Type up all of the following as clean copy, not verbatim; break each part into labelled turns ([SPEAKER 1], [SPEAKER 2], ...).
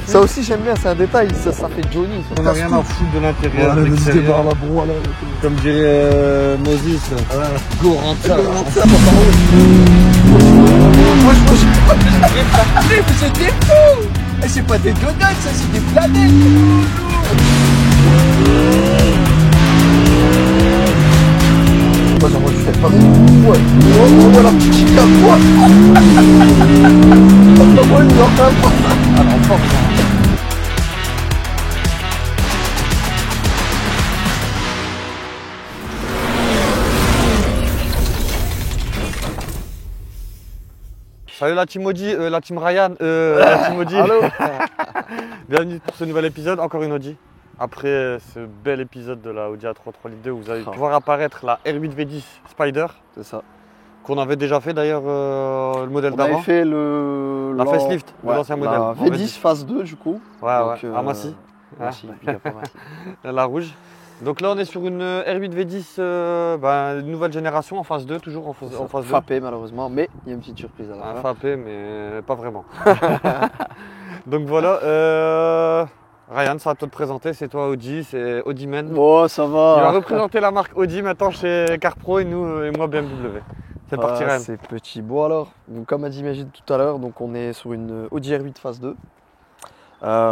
[SPEAKER 1] Ça aussi j'aime bien, c'est un détail, ça fait Johnny.
[SPEAKER 2] On n'a rien à foutre de l'intérieur.
[SPEAKER 1] Ouais,
[SPEAKER 2] l'extérieur.
[SPEAKER 1] la broie là.
[SPEAKER 2] Comme dirait Moses.
[SPEAKER 1] Go rentre. Moi mais c'est des fous. Et c'est pas des donuts, ça c'est des planètes. Moi j'aimerais que tu fasses pas ouais. Oh alors tu kiffes à quoi. Moi il en fait pas. Alors fort.
[SPEAKER 2] Salut la team Audi, la team Ryan, la team Audi.
[SPEAKER 1] Allô.
[SPEAKER 2] Bienvenue pour ce nouvel épisode, encore une Audi. Après ce bel épisode de la Audi A3 3 litres 2 où vous allez pouvoir apparaître la R8 V10 Spider.
[SPEAKER 1] C'est ça.
[SPEAKER 2] Qu'on avait déjà fait d'ailleurs le modèle d'avant.
[SPEAKER 1] On avait fait
[SPEAKER 2] la facelift de l'ancien modèle.
[SPEAKER 1] La V10 phase 2 du coup.
[SPEAKER 2] Ouais,
[SPEAKER 1] donc,
[SPEAKER 2] ouais. À Massy.
[SPEAKER 1] Massy,
[SPEAKER 2] la rouge. Donc là on est sur une R8 V10 nouvelle génération en phase 2, toujours en phase 2.
[SPEAKER 1] Frappé malheureusement, mais il y a une petite surprise à la fin.
[SPEAKER 2] Frappé mais pas vraiment. Donc voilà, Ryan, ça va te présenter, c'est toi Audi, c'est Audi Man.
[SPEAKER 1] Oh ça va.
[SPEAKER 2] Il va représenter la marque Audi maintenant chez CarPro et nous et moi BMW. C'est parti Ryan.
[SPEAKER 1] C'est petit. Bon alors, donc, comme a dit Magid tout à l'heure, donc on est sur une Audi R8 phase 2.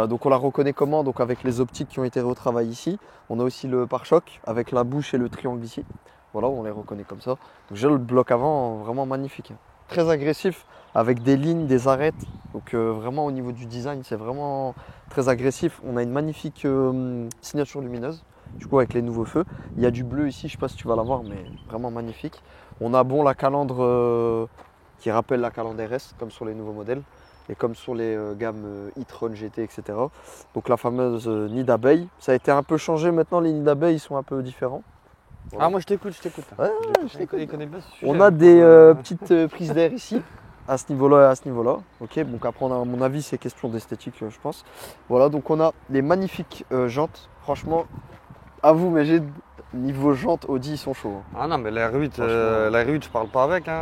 [SPEAKER 1] Donc on la reconnaît comment? Donc avec les optiques qui ont été retravaillées ici. On a aussi le pare-choc avec la bouche et le triangle ici. Voilà, on les reconnaît comme ça. Donc j'ai le bloc avant vraiment magnifique. Très agressif avec des lignes, des arêtes. Donc vraiment au niveau du design, c'est vraiment très agressif. On a une magnifique signature lumineuse. Du coup avec les nouveaux feux. Il y a du bleu ici, je ne sais pas si tu vas la voir, mais vraiment magnifique. On a la calandre qui rappelle la calandre RS comme sur les nouveaux modèles. Et comme sur les gammes e-tron, GT, etc. Donc la fameuse nid d'abeille. Ça a été un peu changé maintenant, les nids d'abeille ils sont un peu différents. Voilà.
[SPEAKER 2] Ah moi je t'écoute.
[SPEAKER 1] Ouais,
[SPEAKER 2] je t'écoute. Il connaît bien ce sujet.
[SPEAKER 1] On a des petites prises d'air ici, à ce niveau-là et à ce niveau-là. Ok, donc après à mon avis c'est question d'esthétique je pense. Voilà, donc on a des magnifiques jantes. Franchement, à vous, mais j'ai niveau jantes Audi ils sont chauds.
[SPEAKER 2] Ah non mais la R8, je parle pas avec. Hein.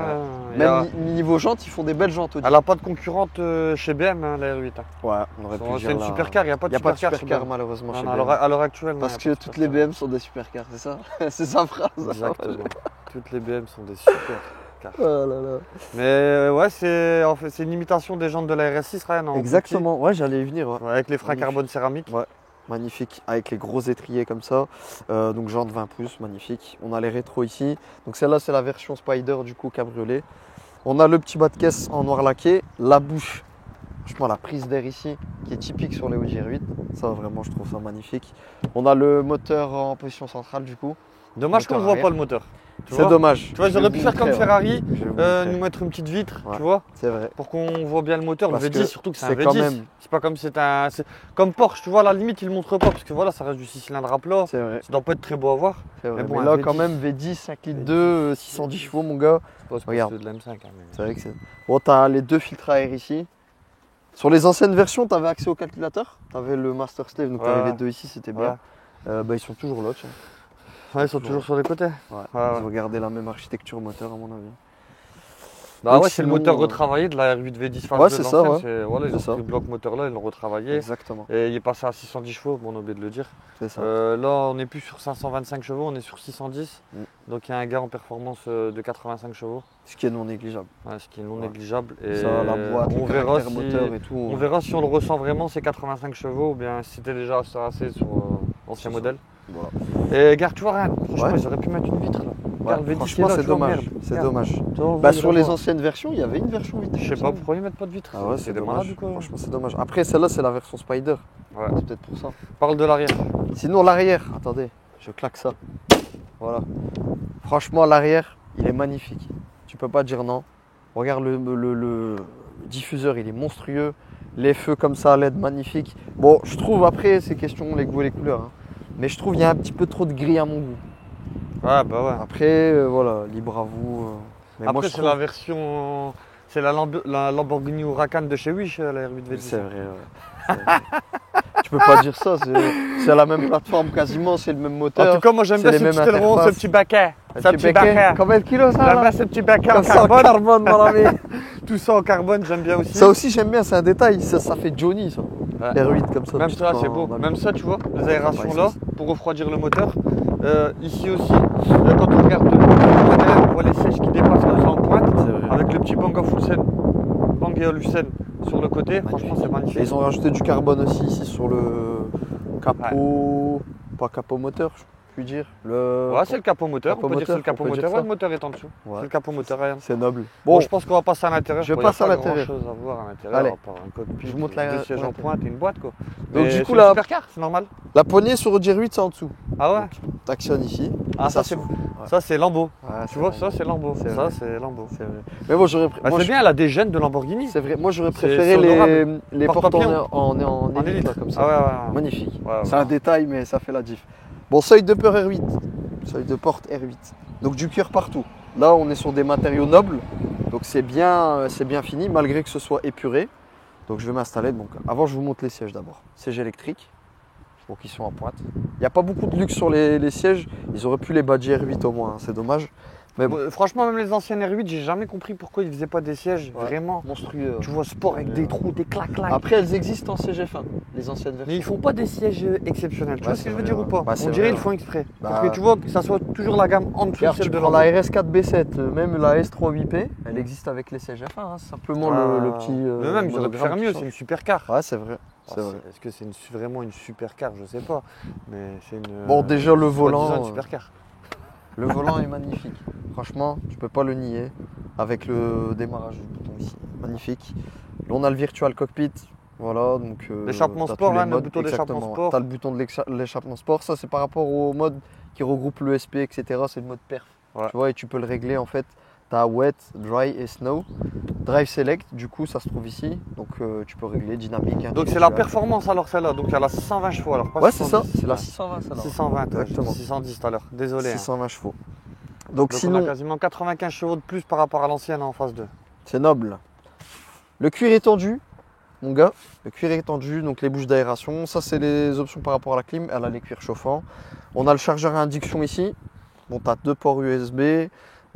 [SPEAKER 1] Ouais. Même niveau jantes, ils font des belles jantes Audi.
[SPEAKER 2] Elle n'a pas de concurrente chez BM hein, la R8. Hein.
[SPEAKER 1] Ouais, on aurait pu dire
[SPEAKER 2] c'est une supercar, il n'y a pas de supercar
[SPEAKER 1] malheureusement chez
[SPEAKER 2] BM. À l'heure actuelle.
[SPEAKER 1] Parce que toutes les BM sont des supercars, c'est ça? C'est sa phrase.
[SPEAKER 2] Exactement. Toutes les BM sont des supercars.
[SPEAKER 1] Oh là là.
[SPEAKER 2] Mais ouais, c'est une imitation des jantes de la RS6 Ryan.
[SPEAKER 1] Exactement, ouais j'allais y venir. Ouais.
[SPEAKER 2] Avec les freins carbone céramique.
[SPEAKER 1] Ouais. Magnifique, avec les gros étriers comme ça, donc genre de 20 pouces, magnifique. On a les rétros ici, donc celle-là c'est la version Spider du coup cabriolet. On a le petit bas de caisse en noir laqué, la bouche, franchement la prise d'air ici qui est typique sur les Audi R8, ça vraiment je trouve ça magnifique. On a le moteur en position centrale du coup.
[SPEAKER 2] Dommage qu'on ne voit pas le moteur.
[SPEAKER 1] C'est dommage.
[SPEAKER 2] Tu vois, j'aurais pu faire comme Ferrari, nous mettre une petite vitre, tu vois.
[SPEAKER 1] C'est vrai.
[SPEAKER 2] Pour qu'on voit bien le moteur, le V10, surtout que c'est un
[SPEAKER 1] V10.
[SPEAKER 2] Même... C'est pas comme comme Porsche, tu vois, à la limite, ils le montrent pas, parce que voilà, ça reste du 6 cylindres à plat.
[SPEAKER 1] C'est vrai.
[SPEAKER 2] Ça doit pas être très beau à voir.
[SPEAKER 1] C'est vrai. Mais là, quand même, V10, 5 litres 2, 610 chevaux, mon gars.
[SPEAKER 2] Regarde. De l'M5. Hein, mais...
[SPEAKER 1] C'est vrai que c'est. Bon, t'as les deux filtres à air ici. Sur les anciennes versions, t'avais accès au calculateur. T'avais le Master Slave, donc t'avais les deux ici, c'était bien. Ils sont toujours là, tiens.
[SPEAKER 2] Ouais, ils sont toujours sur les côtés.
[SPEAKER 1] Ouais. Ils ont gardé la même architecture moteur à mon avis.
[SPEAKER 2] Bah ouais, c'est le moteur retravaillé de la R8 V10 phase 2.
[SPEAKER 1] Ouais, c'est ça.
[SPEAKER 2] Voilà, ils ont pris le bloc moteur là, ils l'ont retravaillé.
[SPEAKER 1] Exactement.
[SPEAKER 2] Et il est passé à 610 chevaux, bon, on a oublié de le dire.
[SPEAKER 1] C'est ça.
[SPEAKER 2] Là, on n'est plus sur 525 chevaux, on est sur 610. Donc il y a un gain en performance de 85 chevaux.
[SPEAKER 1] Ce qui est non négligeable.
[SPEAKER 2] Ouais, ce qui est non négligeable. Et
[SPEAKER 1] ça, la boîte,
[SPEAKER 2] on verra si,
[SPEAKER 1] moteur et tout.
[SPEAKER 2] On verra si on le ressent vraiment, ces 85 chevaux, ou bien si c'était déjà assez sur l'ancien modèle.
[SPEAKER 1] Voilà.
[SPEAKER 2] Et regarde, tu vois, rien. Franchement, ils auraient pu mettre une vitre là.
[SPEAKER 1] Franchement, c'est dommage. C'est dommage. Sur les anciennes versions, il y avait une version vitre.
[SPEAKER 2] Je sais pas pourquoi ils mettent pas de vitre.
[SPEAKER 1] Ah ouais, c'est dommage. Franchement, c'est dommage. Après, celle-là, c'est la version Spider.
[SPEAKER 2] Ouais.
[SPEAKER 1] C'est peut-être pour ça.
[SPEAKER 2] Parle de l'arrière.
[SPEAKER 1] Sinon, l'arrière, attendez, je claque ça. Voilà. Franchement, l'arrière, il est magnifique. Tu peux pas dire non. Regarde le diffuseur, il est monstrueux. Les feux comme ça à LED, magnifique. Bon, je trouve après, c'est question les goûts et les couleurs. Hein. Mais je trouve qu'il y a un petit peu trop de gris à mon goût.
[SPEAKER 2] Ouais, bah ouais.
[SPEAKER 1] Après, voilà, libre à vous.
[SPEAKER 2] Mais après, c'est la version. C'est la Lamborghini Huracan de chez Wish, la R8 V10.
[SPEAKER 1] C'est vrai, ouais. Tu peux pas dire ça, c'est la même plateforme quasiment, c'est le même moteur.
[SPEAKER 2] En tout cas, moi j'aime bien ce petit aileron, ce petit baquet.
[SPEAKER 1] Ce petit baquet. Combien de kilos ça?
[SPEAKER 2] J'aime bien ce petit baquet en carbone.
[SPEAKER 1] Mon ami.
[SPEAKER 2] Tout ça en carbone, j'aime bien aussi.
[SPEAKER 1] Ça aussi, j'aime bien, c'est un détail, ça fait Johnny ça.
[SPEAKER 2] Ouais.
[SPEAKER 1] R8 comme ça.
[SPEAKER 2] Même
[SPEAKER 1] petit
[SPEAKER 2] ça,
[SPEAKER 1] peu
[SPEAKER 2] c'est
[SPEAKER 1] en
[SPEAKER 2] beau.
[SPEAKER 1] alu.
[SPEAKER 2] Même ça, tu vois, les aérations
[SPEAKER 1] Ouais,
[SPEAKER 2] là,
[SPEAKER 1] c'est-
[SPEAKER 2] pour refroidir le moteur. Ici aussi, quand on regarde derrière, on voit les sièges qui dépassent là, en pointe,
[SPEAKER 1] C'est vrai.
[SPEAKER 2] avec le petit Bang Olufsen sur le côté. Franchement, c'est
[SPEAKER 1] Et
[SPEAKER 2] magnifique.
[SPEAKER 1] ils ont rajouté du carbone aussi ici sur le capot, pas capot moteur, je puis dire.
[SPEAKER 2] Ouais, c'est le capot moteur.
[SPEAKER 1] capot
[SPEAKER 2] On peut dire que c'est le
[SPEAKER 1] moteur,
[SPEAKER 2] capot
[SPEAKER 1] on peut dire
[SPEAKER 2] moteur.
[SPEAKER 1] ça.
[SPEAKER 2] Ouais, le moteur est en dessous.
[SPEAKER 1] Ouais.
[SPEAKER 2] C'est le capot moteur. Rien.
[SPEAKER 1] C'est noble.
[SPEAKER 2] Bon,
[SPEAKER 1] Bon,
[SPEAKER 2] je pense qu'on va passer à l'intérieur.
[SPEAKER 1] Je
[SPEAKER 2] Bon,
[SPEAKER 1] passe
[SPEAKER 2] y a
[SPEAKER 1] à
[SPEAKER 2] pas
[SPEAKER 1] l'intérieur.
[SPEAKER 2] grand chose à voir à l'intérieur.
[SPEAKER 1] Allez.
[SPEAKER 2] À part un cockpit,
[SPEAKER 1] Je vous montre la-
[SPEAKER 2] deux sièges en
[SPEAKER 1] l'intérieur.
[SPEAKER 2] pointe et une boîte quoi.
[SPEAKER 1] Donc,
[SPEAKER 2] Mais
[SPEAKER 1] du coup,
[SPEAKER 2] c'est
[SPEAKER 1] là-
[SPEAKER 2] une supercar, c'est normal.
[SPEAKER 1] la poignée sur Audi R8 c'est en dessous.
[SPEAKER 2] Ah ouais.
[SPEAKER 1] T'actionnes ici.
[SPEAKER 2] Ah
[SPEAKER 1] et
[SPEAKER 2] ça c'est
[SPEAKER 1] s'ouvre. Ouais.
[SPEAKER 2] ça c'est Lambo.
[SPEAKER 1] Ouais,
[SPEAKER 2] Tu vois,
[SPEAKER 1] vrai.
[SPEAKER 2] ça c'est Lambo.
[SPEAKER 1] C'est
[SPEAKER 2] Ça
[SPEAKER 1] vrai.
[SPEAKER 2] c'est Lambo.
[SPEAKER 1] C'est vrai. Mais bon, j'aurais
[SPEAKER 2] Bah,
[SPEAKER 1] moi,
[SPEAKER 2] c'est
[SPEAKER 1] je-
[SPEAKER 2] bien, elle a des gènes de Lamborghini.
[SPEAKER 1] C'est vrai. Moi, j'aurais
[SPEAKER 2] C'est
[SPEAKER 1] préféré
[SPEAKER 2] honorable.
[SPEAKER 1] les portes
[SPEAKER 2] Porte-papillon.
[SPEAKER 1] en élite,
[SPEAKER 2] élite.
[SPEAKER 1] là, comme ça.
[SPEAKER 2] Ah ouais, ouais.
[SPEAKER 1] Magnifique.
[SPEAKER 2] Ouais, ouais.
[SPEAKER 1] C'est un détail, mais ça fait la diff. Bon, seuil de peur R8. Seuil de porte R8. Donc du cuir partout. Là, on est sur des matériaux nobles. Donc c'est bien fini, malgré que ce soit épuré. Donc je vais m'installer. Donc avant, je vous montre les sièges d'abord. Sièges électriques. Donc ils sont en pointe. Il n'y a pas beaucoup de luxe sur les sièges. Ils auraient pu les badger R8 au moins, hein. C'est dommage. Mais bon,
[SPEAKER 2] Franchement, même les anciennes R8, j'ai jamais compris pourquoi ils faisaient pas des sièges
[SPEAKER 1] Ouais.
[SPEAKER 2] vraiment.
[SPEAKER 1] monstrueux.
[SPEAKER 2] Tu vois, sport avec des trous, des clac-clac.
[SPEAKER 1] Après, elles existent en siège F1, les anciennes versions.
[SPEAKER 2] Mais ils font pas des sièges exceptionnels. Tu
[SPEAKER 1] Ouais,
[SPEAKER 2] vois ce
[SPEAKER 1] c'est
[SPEAKER 2] que je veux
[SPEAKER 1] vrai,
[SPEAKER 2] dire ou
[SPEAKER 1] ouais.
[SPEAKER 2] pas?
[SPEAKER 1] Bah, c'est
[SPEAKER 2] On dirait
[SPEAKER 1] vrai,
[SPEAKER 2] qu'ils font exprès.
[SPEAKER 1] Bah,
[SPEAKER 2] Parce que tu vois que ça soit toujours la gamme en dessous de
[SPEAKER 1] Regarde,
[SPEAKER 2] celle
[SPEAKER 1] tu
[SPEAKER 2] de
[SPEAKER 1] prends
[SPEAKER 2] Lambo.
[SPEAKER 1] la RS4 B7, même la S3 8P, elle existe avec les sièges F1, hein, c'est simplement le petit.
[SPEAKER 2] Mais même, ils auraient pu faire mieux, c'est une supercar.
[SPEAKER 1] Ouais, c'est vrai. C'est vrai.
[SPEAKER 2] Est-ce que c'est vraiment une supercar? Je sais pas. Mais c'est une.
[SPEAKER 1] Bon, déjà, le
[SPEAKER 2] soi-disant
[SPEAKER 1] volant,
[SPEAKER 2] une supercar.
[SPEAKER 1] Le volant est magnifique. Franchement, tu peux pas le nier. Avec le démarrage du bouton ici, magnifique. Là, on a le virtual cockpit. Voilà, donc.
[SPEAKER 2] L'échappement
[SPEAKER 1] t'as
[SPEAKER 2] sport,
[SPEAKER 1] tous les
[SPEAKER 2] hein, le
[SPEAKER 1] modes.
[SPEAKER 2] bouton d'échappement
[SPEAKER 1] Exactement,
[SPEAKER 2] sport.
[SPEAKER 1] T'as le bouton de l'échappement sport. Ça, c'est par rapport au mode qui regroupe le SP, etc. C'est le mode perf.
[SPEAKER 2] Ouais.
[SPEAKER 1] Tu vois, et tu peux le régler en fait. T'as wet, dry et snow. Drive select, du coup, ça se trouve ici. Donc, tu peux régler dynamique.
[SPEAKER 2] Donc c'est la performance alors celle-là. Donc elle a 620 chevaux alors. Pas
[SPEAKER 1] Ouais, c'est ça.
[SPEAKER 2] 610.
[SPEAKER 1] C'est la 620, celle-là.
[SPEAKER 2] 620, ouais,
[SPEAKER 1] Exactement.
[SPEAKER 2] 610 tout à l'heure. Désolé. hein.
[SPEAKER 1] 620 chevaux. Donc,
[SPEAKER 2] Donc on a
[SPEAKER 1] sinon,
[SPEAKER 2] quasiment 95 chevaux de plus par rapport à l'ancienne en phase 2.
[SPEAKER 1] c'est noble. Le cuir étendu, mon gars. Le cuir étendu, donc les bouches d'aération. Ça, c'est les options par rapport à la clim. Elle a les cuirs chauffants. On a le chargeur à induction ici. Bon, tu as 2 ports USB.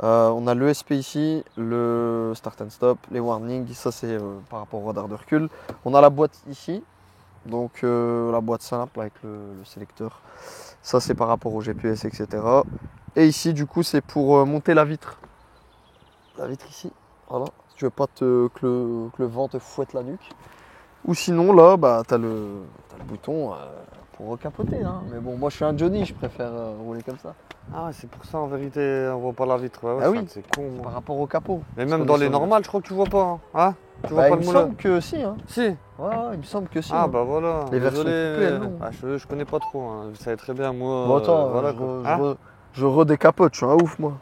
[SPEAKER 1] On a l'ESP ici, le start and stop, les warnings. Ça, c'est par rapport au radar de recul. On a la boîte ici. Donc, la boîte simple avec le sélecteur. Ça, c'est par rapport au GPS, etc. Et ici, du coup, c'est pour monter la vitre. La vitre ici. Voilà. Si tu veux pas que le vent te fouette la nuque. Ou sinon, là, bah, tu as le bouton pour recapoter. Hein. Mais bon, moi, je suis un Johnny, je préfère rouler comme ça.
[SPEAKER 2] Ah ouais, c'est pour ça en vérité on voit pas la vitre. Ouais, ouais,
[SPEAKER 1] Ah oui.
[SPEAKER 2] c'est con. moi.
[SPEAKER 1] Par rapport au capot.
[SPEAKER 2] Mais
[SPEAKER 1] Parce
[SPEAKER 2] même
[SPEAKER 1] qu'on
[SPEAKER 2] dans
[SPEAKER 1] est
[SPEAKER 2] les
[SPEAKER 1] sur le-
[SPEAKER 2] normales, je crois que tu vois pas. Hein, Hein Tu vois
[SPEAKER 1] Bah,
[SPEAKER 2] pas
[SPEAKER 1] il
[SPEAKER 2] le
[SPEAKER 1] me
[SPEAKER 2] moulin.
[SPEAKER 1] semble que si. Hein.
[SPEAKER 2] Si.
[SPEAKER 1] Ouais, il me semble que si.
[SPEAKER 2] Ah
[SPEAKER 1] hein.
[SPEAKER 2] bah voilà.
[SPEAKER 1] Les versions
[SPEAKER 2] Désolé.
[SPEAKER 1] coupées, elles l'ont.
[SPEAKER 2] Ah, je connais pas trop. Hein. Vous savez très bien moi.
[SPEAKER 1] Bon, attends,
[SPEAKER 2] voilà,
[SPEAKER 1] je,
[SPEAKER 2] quoi.
[SPEAKER 1] re-
[SPEAKER 2] Hein
[SPEAKER 1] je, re- je redécapote, je suis un ouf, moi.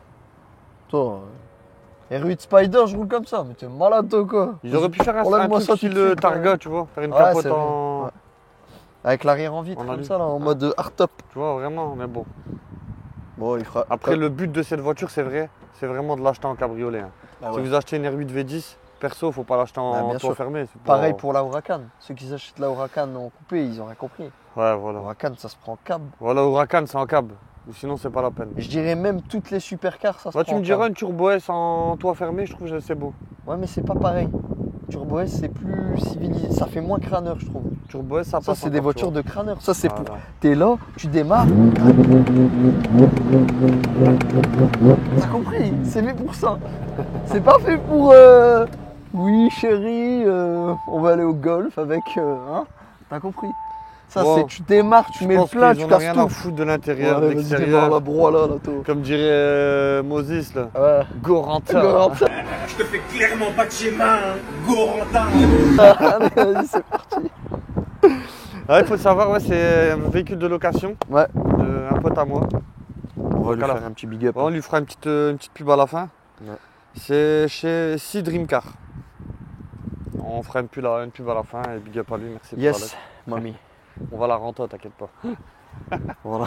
[SPEAKER 1] Attends, R8 Spider, je roule comme ça, mais t'es malade, toi, quoi.
[SPEAKER 2] Ils auraient pu faire un
[SPEAKER 1] Enlève-moi
[SPEAKER 2] truc
[SPEAKER 1] ça
[SPEAKER 2] style
[SPEAKER 1] tout de suite,
[SPEAKER 2] Targa, tu vois, faire une
[SPEAKER 1] Ouais,
[SPEAKER 2] capote
[SPEAKER 1] c'est vrai.
[SPEAKER 2] en.
[SPEAKER 1] Ouais. Avec l'arrière en vitre,
[SPEAKER 2] On a
[SPEAKER 1] comme
[SPEAKER 2] vu.
[SPEAKER 1] ça, là, en
[SPEAKER 2] Ah.
[SPEAKER 1] mode hardtop.
[SPEAKER 2] Tu vois, vraiment, mais bon.
[SPEAKER 1] Bon, il fera.
[SPEAKER 2] Après, le but de cette voiture, c'est vrai, c'est vraiment de l'acheter en cabriolet. Hein.
[SPEAKER 1] Ah
[SPEAKER 2] Si
[SPEAKER 1] ouais.
[SPEAKER 2] vous achetez une R8 V10, perso, faut pas l'acheter
[SPEAKER 1] Ah,
[SPEAKER 2] en
[SPEAKER 1] bien
[SPEAKER 2] toit
[SPEAKER 1] sûr.
[SPEAKER 2] fermé. c'est
[SPEAKER 1] Pareil pour la Huracan. Ceux qui achètent la Huracan en coupé, ils ont rien compris.
[SPEAKER 2] Ouais,
[SPEAKER 1] La
[SPEAKER 2] voilà.
[SPEAKER 1] Huracan, ça se prend en cab.
[SPEAKER 2] Voilà, Huracan, c'est en cab. Ou sinon, c'est pas la peine.
[SPEAKER 1] Et je dirais même toutes les supercars, ça se
[SPEAKER 2] Bah,
[SPEAKER 1] prend
[SPEAKER 2] tu me
[SPEAKER 1] en
[SPEAKER 2] diras
[SPEAKER 1] cab.
[SPEAKER 2] une Turbo S en toit fermé, je trouve que c'est beau.
[SPEAKER 1] Ouais, mais c'est pas pareil. Turbo S, c'est plus civilisé. Ça fait moins crâneur, je trouve.
[SPEAKER 2] Turbo S, ça
[SPEAKER 1] Ça,
[SPEAKER 2] passe.
[SPEAKER 1] c'est des
[SPEAKER 2] encore, tu
[SPEAKER 1] voitures de crâneur. Ça, c'est
[SPEAKER 2] vois.
[SPEAKER 1] pour.
[SPEAKER 2] Voilà.
[SPEAKER 1] T'es là, tu démarres. T'as compris? C'est fait pour ça. C'est pas fait pour. Oui, chérie, on va aller au golf avec. Hein? T'as compris? Ça,
[SPEAKER 2] Bon,
[SPEAKER 1] c'est. Tu démarres, tu
[SPEAKER 2] Je
[SPEAKER 1] mets le
[SPEAKER 2] pense
[SPEAKER 1] plein,
[SPEAKER 2] qu'ils
[SPEAKER 1] tu
[SPEAKER 2] en ont
[SPEAKER 1] casses
[SPEAKER 2] rien à
[SPEAKER 1] tout.
[SPEAKER 2] foutre de l'intérieur,
[SPEAKER 1] Ouais,
[SPEAKER 2] de
[SPEAKER 1] vas-y, démarre
[SPEAKER 2] l'extérieur.
[SPEAKER 1] la broie là, toi.
[SPEAKER 2] Comme dirait Moses, là.
[SPEAKER 1] Ouais.
[SPEAKER 2] Goranta.
[SPEAKER 1] Goranta.
[SPEAKER 3] Je te fais clairement pas de schéma, hein. Goranta.
[SPEAKER 1] Allez, vas-y, c'est parti.
[SPEAKER 2] Il faut le savoir, ouais, c'est un véhicule de location.
[SPEAKER 1] Ouais.
[SPEAKER 2] Un pote à moi.
[SPEAKER 1] On va lui
[SPEAKER 2] Alors,
[SPEAKER 1] faire un petit big up.
[SPEAKER 2] Bon, on lui fera une petite pub à la fin.
[SPEAKER 1] Ouais.
[SPEAKER 2] C'est chez Sea Dream Car. On fera une pub à la fin et big up à lui, merci pour
[SPEAKER 1] Yes, mamie.
[SPEAKER 2] l'aide. On va la renter, t'inquiète pas.
[SPEAKER 1] Voilà.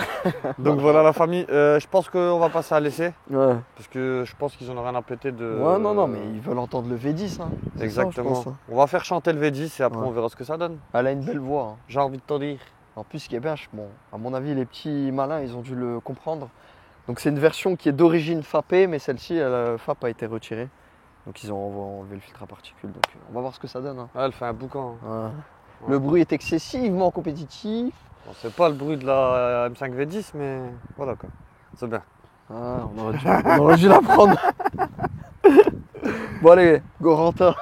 [SPEAKER 2] Donc voilà la famille, je pense qu'on va passer à l'essai.
[SPEAKER 1] Ouais.
[SPEAKER 2] Parce que je pense qu'ils en ont rien à péter de.
[SPEAKER 1] Ouais, non, mais ils veulent entendre le V10. Hein. C'est ça,
[SPEAKER 2] Exactement.
[SPEAKER 1] je pense, hein.
[SPEAKER 2] On va faire chanter le V10 et après
[SPEAKER 1] Ouais.
[SPEAKER 2] on verra ce que ça donne.
[SPEAKER 1] Elle a une belle voix. Hein.
[SPEAKER 2] J'ai envie de t'en dire.
[SPEAKER 1] En plus, ce qui est bien, bon, à mon avis, les petits malins, ils ont dû le comprendre. Donc, c'est une version qui est d'origine FAP, mais celle-ci, FAP a été retirée. Donc, ils ont enlevé le filtre à particules. Donc, on va voir ce que ça donne. Hein.
[SPEAKER 2] Ah, elle fait un boucan.
[SPEAKER 1] Ouais. Le bruit est excessivement compétitif.
[SPEAKER 2] Bon, c'est pas le bruit de la M5 V10, mais voilà quoi. C'est bien.
[SPEAKER 1] Ah, on aurait dû la prendre. Bon allez, Gorentin.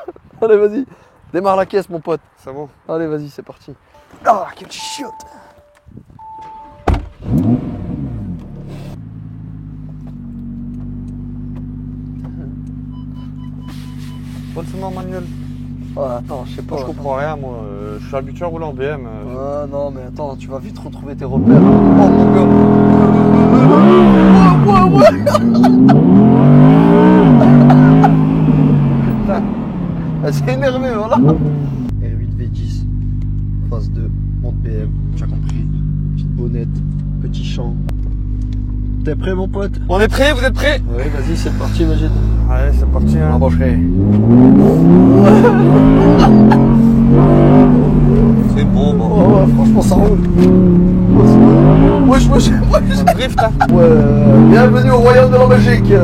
[SPEAKER 1] Allez, vas-y. Démarre la caisse, mon pote.
[SPEAKER 2] C'est bon.
[SPEAKER 1] Allez, vas-y, c'est parti. Ah, quel chiotte.
[SPEAKER 2] Bonne manuel.
[SPEAKER 1] Oh, attends, je sais pas.
[SPEAKER 2] Moi, je comprends rien, moi. Je suis habitué à rouler en BM.
[SPEAKER 1] Ah non, mais attends, tu vas vite retrouver tes repères. Oh mon gars. Ouais. Putain. Elle s'est énervée, voilà. R8 V10, phase 2, monte BM, tu as compris. Petite bonnette, petit champ. T'es prêt, mon pote?
[SPEAKER 2] On est prêts, vous êtes prêts?
[SPEAKER 1] Ouais, vas-y, c'est parti, Magid.
[SPEAKER 2] Allez, c'est parti. Hein.
[SPEAKER 1] Embaucherai.
[SPEAKER 2] C'est bon, bon.
[SPEAKER 1] Oh, ouais, franchement, ça roule. Wesh.
[SPEAKER 2] Un drift, hein.
[SPEAKER 1] Ouais, bienvenue au royaume de la Belgique. Ouais.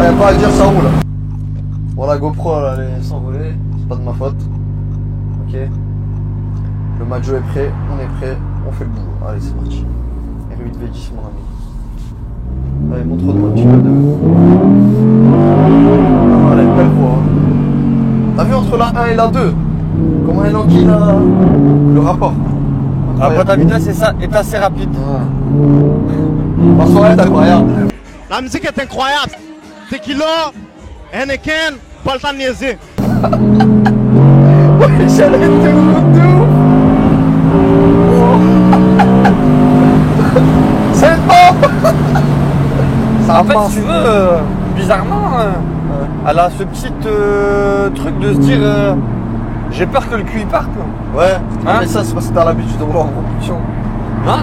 [SPEAKER 1] Y'a pas à dire, ça roule. Bon, la GoPro, elle est s'envoler. C'est pas de ma faute. Ok. Le Majo est prêt, on est prêt, on fait le boulot. Allez, c'est parti. R8 V10, mon ami. Allez, montre-nous un petit peu de... Ah, allez, belle voix. Hein. T'as vu entre la 1 et la 2 comment elle enquille le rapport?
[SPEAKER 2] Après ta vitesse est assez rapide.
[SPEAKER 1] Ouais. La soirée est incroyable.
[SPEAKER 3] La musique est incroyable. Tequila, Henneken, pas le temps de niaiser.
[SPEAKER 1] Ouais, j'allais tout. C'est bon. Ça
[SPEAKER 2] En fait, si tu veux, bizarrement, elle a ce petit truc de se dire j'ai peur que le cul y parte. Quoi.
[SPEAKER 1] Ouais,
[SPEAKER 2] Hein
[SPEAKER 1] mais ça c'est parce que t'as l'habitude de rouler en propulsion.
[SPEAKER 2] Non,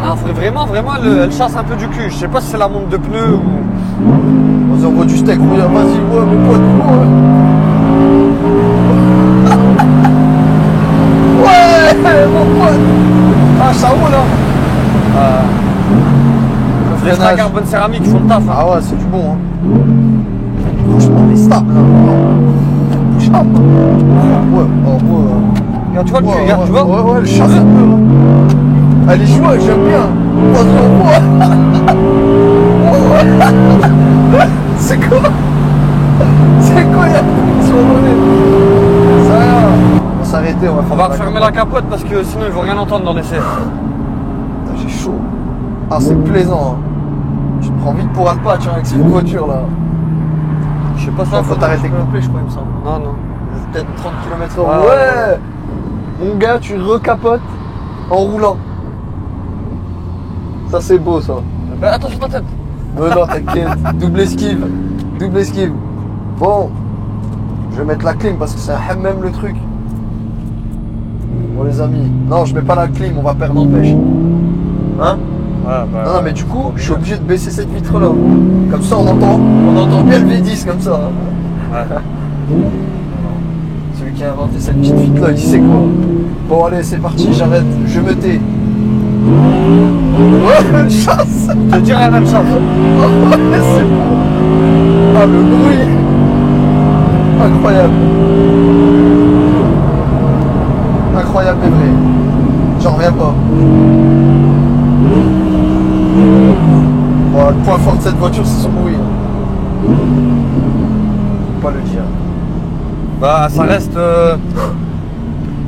[SPEAKER 2] vraiment, elle chasse un peu du cul. Je sais pas si c'est la monte de pneus ou.
[SPEAKER 1] Vas-y, on voit du steak, vas-y, ouais, mon pote, ouais, mon pote. Ah, ça roule, hein.
[SPEAKER 2] Les stacks carbone céramique font le taf. Hein.
[SPEAKER 1] Ah ouais, c'est du bon, hein. Franchement, on est stable, là. Bougeable. Ouais,
[SPEAKER 2] Regarde, tu vois le cul, regarde, tu vois.
[SPEAKER 1] Ouais, elle chasse un peu, hein. Elle est jouée, j'aime bien. C'est quoi? C'est quoi, il y a sur le nez? Ça va. On va s'arrêter, on
[SPEAKER 2] On va refermer la capote parce que sinon ils vont rien entendre dans l'essai.
[SPEAKER 1] J'ai chaud. Ah, c'est plaisant. Hein. Tu te prends vite pour un patch avec cette voiture là.
[SPEAKER 2] Je sais pas si
[SPEAKER 1] Faut t'arrêter complet, je crois, il me semble.
[SPEAKER 2] Non.
[SPEAKER 1] Peut-être 30 km/h.
[SPEAKER 2] Ah,
[SPEAKER 1] Ouais. Mon gars, tu recapotes en roulant. Ça, c'est beau, ça.
[SPEAKER 2] Bah, attention ta tête.
[SPEAKER 1] Non, t'inquiète. Double esquive. Bon. Je vais mettre la clim parce que c'est un hammam le truc. Bon, les amis. Non, je mets pas la clim, on va perdre en pêche. Hein?
[SPEAKER 2] Ouais, bah,
[SPEAKER 1] Non, mais du coup, je suis obligé de baisser cette vitre là. Comme ça, on entend bien le V10 comme ça.
[SPEAKER 2] Ouais.
[SPEAKER 1] Celui qui a inventé cette petite vitre là, il sait quoi. Bon, allez, c'est parti, j'arrête, je me tais. Ouais, une chasse.
[SPEAKER 2] Je te dirai la même chose.
[SPEAKER 1] Ouais, c'est bon. Ah, le bruit. Incroyable. Incroyable, mais vrai. J'en reviens pas. Bon, le point fort de cette voiture, c'est son bruit. Faut pas le dire.
[SPEAKER 2] Bah,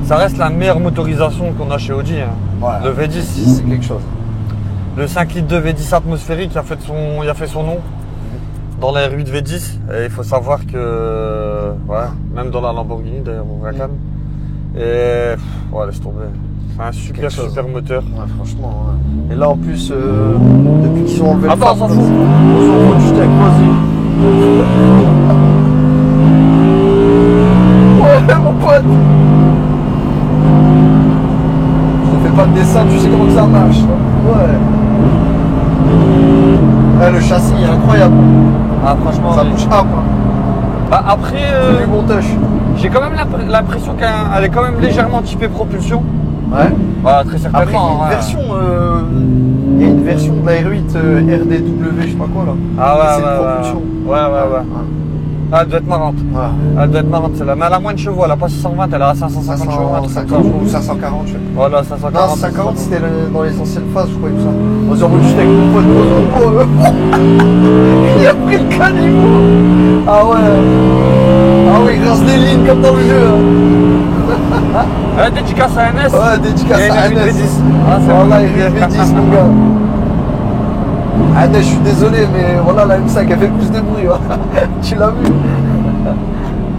[SPEAKER 2] ça reste la meilleure motorisation qu'on a chez Audi. Hein.
[SPEAKER 1] Ouais.
[SPEAKER 2] Le V10,
[SPEAKER 1] C'est quelque chose.
[SPEAKER 2] le 5 litres de V10 atmosphérique, il a fait son nom dans la R8 V10. Et il faut savoir que, ouais, même dans la Lamborghini d'ailleurs, au Huracan. Et, ouais, laisse tomber. C'est un super moteur.
[SPEAKER 1] Ouais, franchement. Ouais. Et là, en plus, depuis qu'ils ont enlevé le
[SPEAKER 2] Attends,
[SPEAKER 1] phare,
[SPEAKER 2] on s'en fout.
[SPEAKER 1] On s'en fout du steak, vas-y. Ouais, mon pote. Je te fais pas de dessin, tu sais comment que ça marche. Ouais. Ouais, le châssis est incroyable.
[SPEAKER 2] Ah, franchement,
[SPEAKER 1] Ça
[SPEAKER 2] oui.
[SPEAKER 1] bouge up. Hein.
[SPEAKER 2] Bah, après,
[SPEAKER 1] C'est du bon touch.
[SPEAKER 2] j'ai quand même l'impression qu'elle est quand même légèrement typée propulsion.
[SPEAKER 1] Ouais.
[SPEAKER 2] Bah, très certainement.
[SPEAKER 1] Après, il y a une
[SPEAKER 2] ouais.
[SPEAKER 1] version, il y a une version de la R8 RDW, je sais pas quoi là.
[SPEAKER 2] Ah ouais,
[SPEAKER 1] c'est
[SPEAKER 2] ouais,
[SPEAKER 1] une propulsion.
[SPEAKER 2] ouais. Ah, elle doit être marrante.
[SPEAKER 1] Voilà.
[SPEAKER 2] Elle doit être marrante celle-là. Mais elle a moins de chevaux, elle a pas 620, elle a 550 chevaux. un truc comme ça.
[SPEAKER 1] 550 ou 540, je sais.
[SPEAKER 2] Voilà, 540.
[SPEAKER 1] Non, 540 c'était dans les anciennes phases, je crois, tout ça. On se remonte juste avec mon pote. Il a pris le caniveau. Ah ouais. Ah oui, il rase des lignes comme dans le jeu.
[SPEAKER 2] Dédicace à NS.
[SPEAKER 1] Ouais, dédicace
[SPEAKER 2] Et
[SPEAKER 1] à
[SPEAKER 2] une
[SPEAKER 1] NS.
[SPEAKER 2] V10. Ah, c'est
[SPEAKER 1] Voilà,
[SPEAKER 2] bon.
[SPEAKER 1] il V10, mon gars. Ah, je suis désolé, mais voilà, la M5 elle fait plus de bruit. Ouais. Tu l'as vu.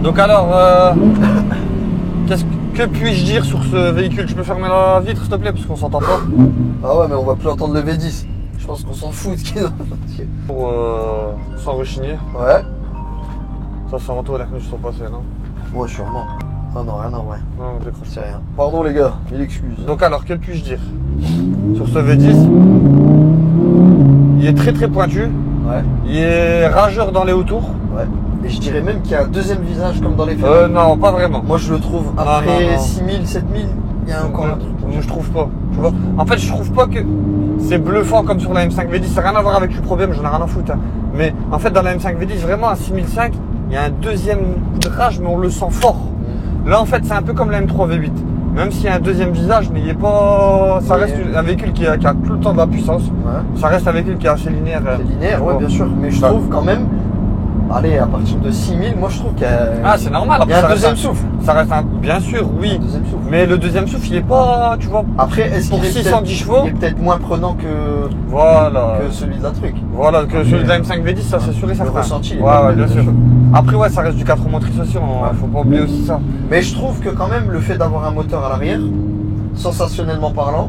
[SPEAKER 2] Donc alors, que puis-je dire sur ce véhicule? Tu peux fermer la vitre s'il te plaît parce qu'on s'entend pas.
[SPEAKER 1] Ah ouais, mais on va plus entendre le V10. Je pense qu'on s'en fout de ce qu'il est.
[SPEAKER 2] Pour sans rechigner.
[SPEAKER 1] Ouais.
[SPEAKER 2] Ça sent retour l'air que je suis passé, non?
[SPEAKER 1] Ouais, sûrement. Non, non, rien en vrai.
[SPEAKER 2] Non, décroche.
[SPEAKER 1] C'est rien. Pardon les gars, mille excuses.
[SPEAKER 2] Donc alors, que puis-je dire sur ce V10? Il est très très pointu.
[SPEAKER 1] Ouais.
[SPEAKER 2] Il est rageur dans les hauts tours.
[SPEAKER 1] Ouais. Et je dirais même qu'il y a un deuxième visage comme dans les films.
[SPEAKER 2] Non, pas vraiment.
[SPEAKER 1] Moi je le trouve
[SPEAKER 2] non,
[SPEAKER 1] après
[SPEAKER 2] non.
[SPEAKER 1] 6000, 7000, il y a encore un truc.
[SPEAKER 2] Moi, je trouve pas. Tu vois, en fait, je trouve pas que c'est bluffant comme sur la M5 V10. Ça n'a rien à voir avec le problème, j'en ai rien à foutre. Hein. Mais en fait, dans la M5 V10, vraiment à 6005, il y a un deuxième coup de rage, mais on le sent fort. Là, en fait, c'est un peu comme la M3 V8. Même s'il y a un deuxième visage, mais il est pas. Ça reste un véhicule qui a tout le temps de la puissance.
[SPEAKER 1] Ouais.
[SPEAKER 2] Ça reste un véhicule qui est assez linéaire.
[SPEAKER 1] C'est linéaire, ouais, bien sûr. Mais je
[SPEAKER 2] Ça.
[SPEAKER 1] trouve quand même, allez, à partir de 6000, moi je trouve qu'il y a.
[SPEAKER 2] Ah, c'est normal.
[SPEAKER 1] Il y a
[SPEAKER 2] Ça
[SPEAKER 1] un
[SPEAKER 2] reste
[SPEAKER 1] deuxième souffle.
[SPEAKER 2] Ça reste un. Bien sûr, oui.
[SPEAKER 1] Deuxième souffle.
[SPEAKER 2] Mais le deuxième souffle, il est pas. Tu vois.
[SPEAKER 1] Après, est-ce
[SPEAKER 2] Pour
[SPEAKER 1] qu'il est
[SPEAKER 2] 610 chevaux.
[SPEAKER 1] il est peut-être moins prenant
[SPEAKER 2] Voilà.
[SPEAKER 1] que celui de la truc.
[SPEAKER 2] Voilà, que celui de la M5 V10, ça c'est sûr et
[SPEAKER 1] Le
[SPEAKER 2] certain.
[SPEAKER 1] ressenti, il est
[SPEAKER 2] Ouais,
[SPEAKER 1] pas
[SPEAKER 2] ouais,
[SPEAKER 1] le
[SPEAKER 2] bien
[SPEAKER 1] même,
[SPEAKER 2] sûr.
[SPEAKER 1] bien sûr.
[SPEAKER 2] Après, ouais, ça reste du 4 roues motrices aussi, faut pas oublier aussi ça.
[SPEAKER 1] Mais je trouve que quand même le fait d'avoir un moteur à l'arrière, sensationnellement parlant,